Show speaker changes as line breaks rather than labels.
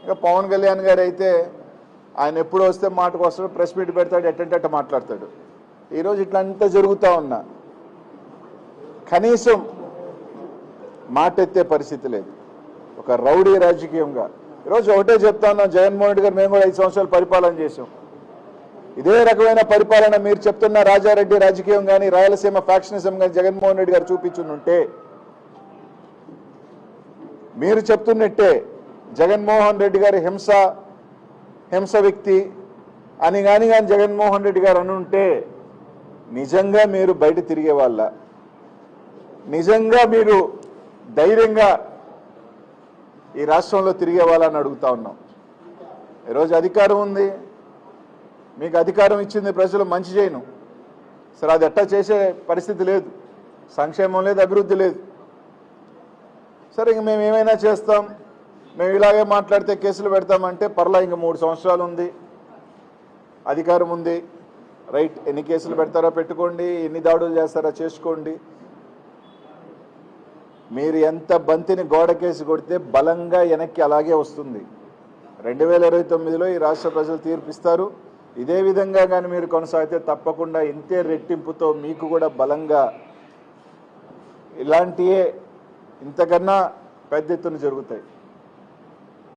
ఇంకా పవన్ కళ్యాణ్ గారు అయితే ఆయన ఎప్పుడు వస్తే మాటకు వస్తాడు, ప్రెస్ మీట్ పెడతాడు, ఎట్టంటే మాట్లాడతాడు. ఈరోజు ఇట్లా అంతా జరుగుతూ ఉన్నా కనీసం మాట ఎత్తే పరిస్థితి లేదు. ఒక రౌడీ రాజకీయంగా ఈరోజు ఒకటే చెప్తా ఉన్నాం, జగన్మోహన్ రెడ్డి గారు మేము కూడా 5 సంవత్సరాలు పరిపాలన చేసాం. ఇదే రకమైన పరిపాలన మీరు చెప్తున్న రాజారెడ్డి రాజకీయం కానీ రాయలసీమ ఫ్యాక్షనిజం కానీ జగన్మోహన్ రెడ్డి గారు చూపించుంటే, మీరు చెప్తున్నట్టే జగన్మోహన్ రెడ్డి గారి హింస వ్యక్తి అని కానీ జగన్మోహన్ రెడ్డి గారు అనుంటే నిజంగా మీరు బయట తిరిగే వాళ్ళ, నిజంగా మీరు ధైర్యంగా ఈ రాష్ట్రంలో తిరిగే వాళ్ళని అడుగుతా ఉన్నాం. ఈరోజు అధికారం ఉంది, మీకు అధికారం ఇచ్చింది ప్రజలు, మంచి చేయను సరే, అది ఎట్టా చేసే పరిస్థితి లేదు, సంక్షేమం లేదు, అభివృద్ధి లేదు. సరే ఇంక మేము ఏమైనా చేస్తాం, మేము ఇలాగే మాట్లాడితే కేసులు పెడతామంటే పర్లా, ఇంక 3 సంవత్సరాలు ఉంది, అధికారం ఉంది, రైట్. ఎన్ని కేసులు పెడతారో పెట్టుకోండి, ఎన్ని దాడులు చేస్తారో చేసుకోండి. మీరు ఎంత బంతిని గోడకేసి కొడితే బలంగా వెనక్కి అలాగే వస్తుంది. 2029లో ఈ రాష్ట్ర ప్రజలు తీర్పిస్తారు. ఇదే విధంగా కానీ మీరు కొనసాగితే తప్పకుండా ఇంతే రెట్టింపుతో మీకు కూడా బలంగా ఇలాంటివే ఇంతకన్నా పెద్ద ఎత్తున జరుగుతాయి.